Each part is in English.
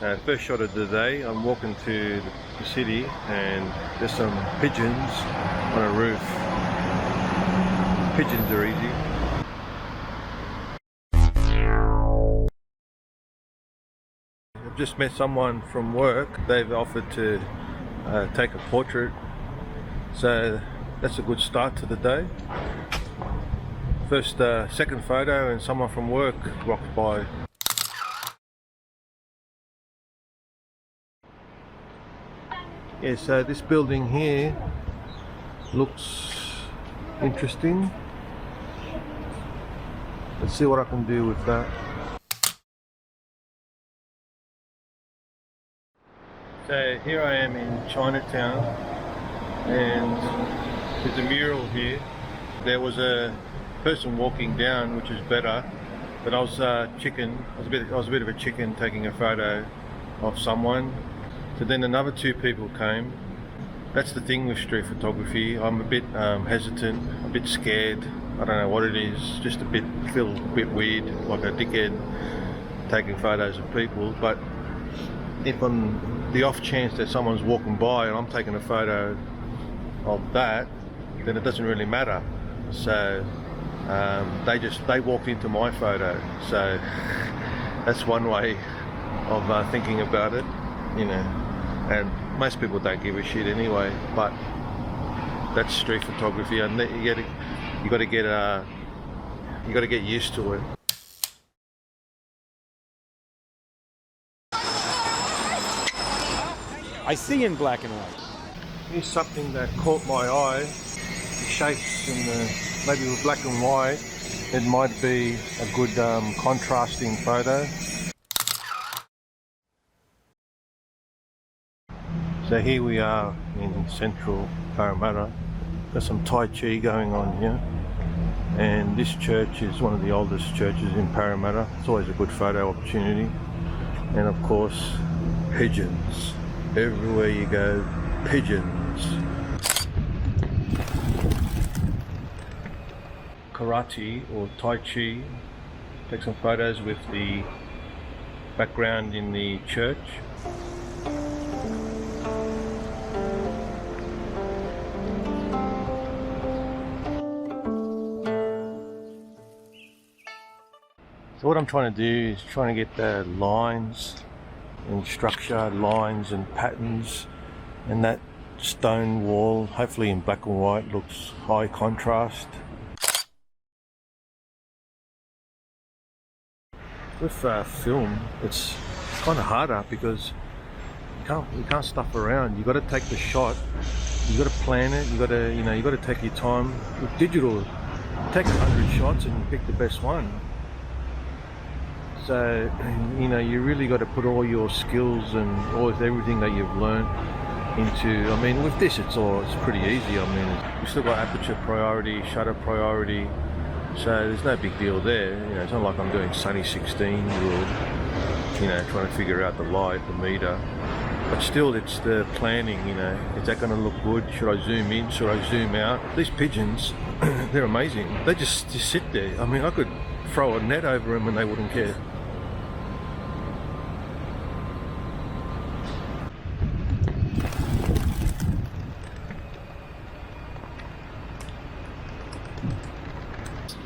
First shot of the day. I'm walking to the city and there's some pigeons on a roof. Pigeons are easy. I've just met someone from work. They've offered to take a portrait, so that's a good start to the day. First, second photo, and someone from work rocked by. Yeah, so this building here looks interesting. Let's see what I can do with that. So here I am in Chinatown, and there's a mural here. There was a person walking down, which is better, but I was I was a bit of a chicken taking a photo of someone. So then another two people came. That's the thing with street photography. I'm a bit hesitant, a bit scared. I don't know what it is. Just feel a bit weird, like a dickhead taking photos of people. But if on the off chance that someone's walking by and I'm taking a photo of that, then it doesn't really matter. So they walked into my photo. So that's one way of thinking about it, you know. And most people don't give a shit anyway, but that's street photography, and you got to get used to it. I see in black and white. Here's something that caught my eye. The shapes in maybe with black and white, it might be a good contrasting photo. So here we are in central Parramatta. Got some Tai Chi going on here, and this church is one of the oldest churches in Parramatta. It's always a good photo opportunity. And of course, pigeons. Everywhere you go, pigeons. Karate or Tai Chi. Take some photos with the background in the church. So what I'm trying to do is trying to get the lines and structure, lines and patterns, and that stone wall, hopefully in black and white, looks high contrast. With film, it's kind of harder because you can't stuff around. You got to take the shot, you got to plan it, you got to take your time. With digital, take 100 shots and pick the best one. So, you really got to put all your skills and everything that you've learned into. I mean, with this, it's pretty easy. I mean, we still got aperture priority, shutter priority, so there's no big deal there. It's not like I'm doing Sunny 16 rule, trying to figure out the light, the meter. But still, it's the planning. Is that going to look good? Should I zoom in? Should I zoom out? These pigeons, they're amazing. They just sit there. I mean, I could throw a net over them and they wouldn't care.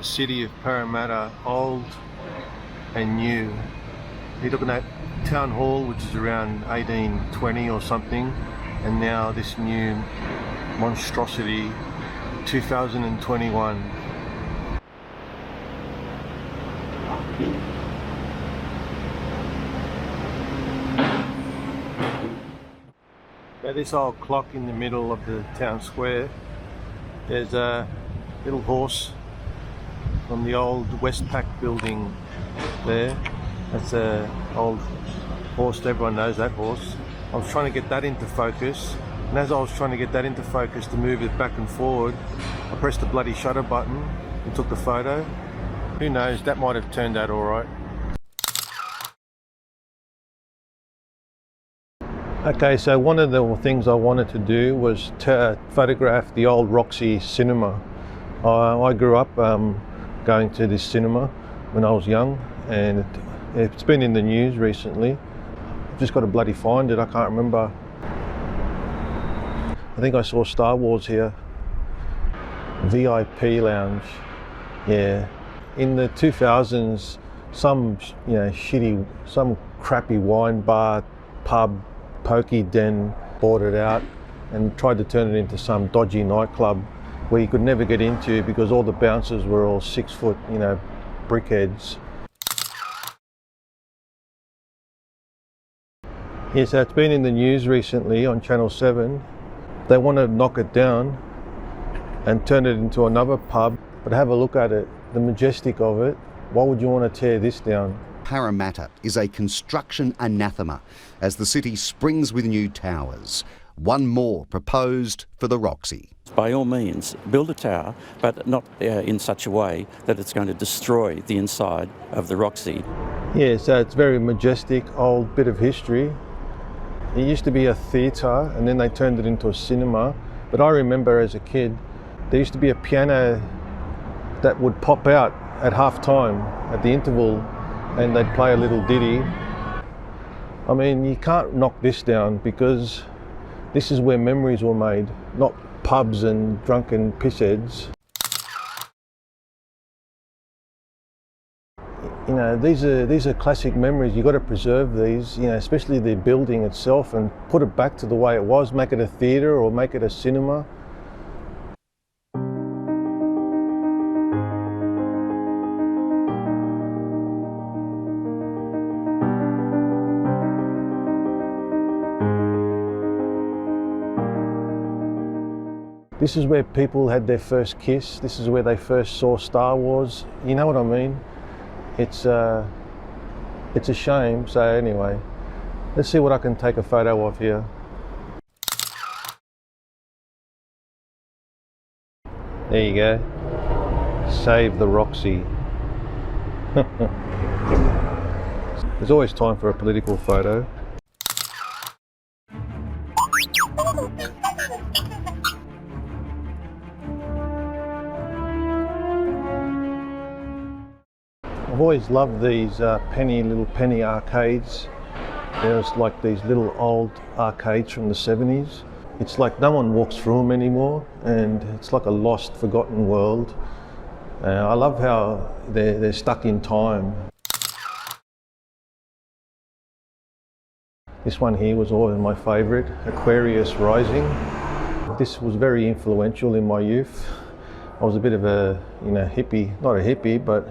City of Parramatta, old and new. You're looking at Town Hall, which is around 1820 or something, and now this new monstrosity, 2021. Now this old clock in the middle of the town square, there's a little horse from the old Westpac building there. That's an old horse, everyone knows that horse. I was trying to get that into focus, and as I was trying to get that into focus to move it back and forward, I pressed the bloody shutter button and took the photo. Who knows, that might have turned out alright. Okay, so one of the things I wanted to do was to photograph the old Roxy Cinema. I grew up going to this cinema when I was young, and it's been in the news recently. just got to bloody find it. I can't remember. I think I saw Star Wars here. VIP lounge. Yeah. In the 2000s, some some crappy wine bar, pub, pokey den bought it out and tried to turn it into some dodgy nightclub where you could never get into because all the bouncers were all 6 foot, brickheads. Yeah, so it's been in the news recently on Channel 7. They want to knock it down and turn it into another pub, but have a look at it, the majestic of it. Why would you want to tear this down? Parramatta is a construction anathema as the city springs with new towers. One more proposed for the Roxy. By all means, build a tower, but not in such a way that it's going to destroy the inside of the Roxy. Yeah, so it's very majestic, old bit of history. It used to be a theatre and then they turned it into a cinema. But I remember as a kid, there used to be a piano that would pop out at half time, at the interval, and they'd play a little ditty. I mean, you can't knock this down because this is where memories were made, not pubs and drunken pissheads. These are classic memories. You've got to preserve these, especially the building itself, and put it back to the way it was, make it a theatre or make it a cinema. This is where people had their first kiss. This is where they first saw Star Wars. You know what I mean? It's a shame. So anyway, let's see what I can take a photo of here. There you go. Save the Roxy. There's always time for a political photo. I've always loved these little penny arcades. There's like these little old arcades from the 70s. It's like no one walks through them anymore, and it's like a lost, forgotten world. I love how they're stuck in time. This one here was always my favourite, Aquarius Rising. This was very influential in my youth. I was a bit of a hippie, not a hippie, but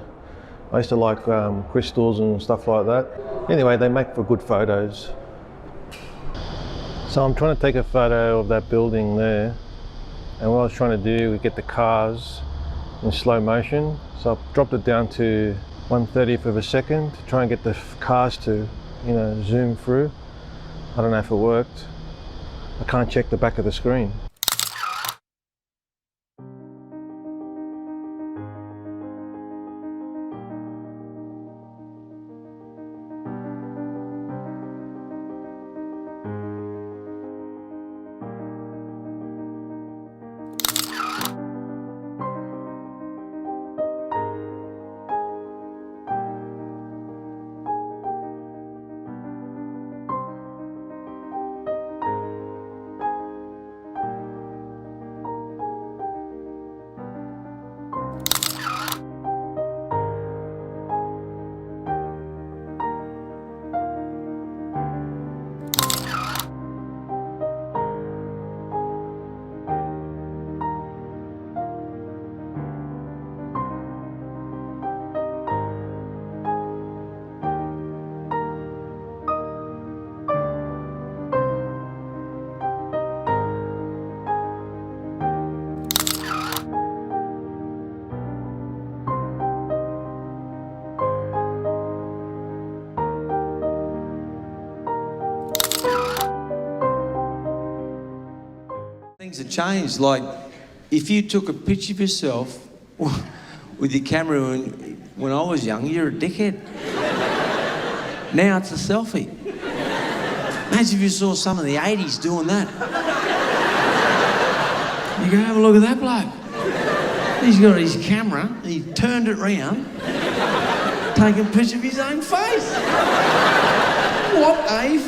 I used to like crystals and stuff like that. Anyway, they make for good photos. So I'm trying to take a photo of that building there, and what I was trying to do was get the cars in slow motion. So I've dropped it down to 1/30th of a second to try and get the cars to zoom through. I don't know if it worked. I can't check the back of the screen. Things have changed. Like, if you took a picture of yourself with your camera when I was young, you're a dickhead. Now it's a selfie. Imagine if you saw some of the 80s doing that. You go, have a look at that bloke. He's got his camera, he turned it round, taking a picture of his own face. What a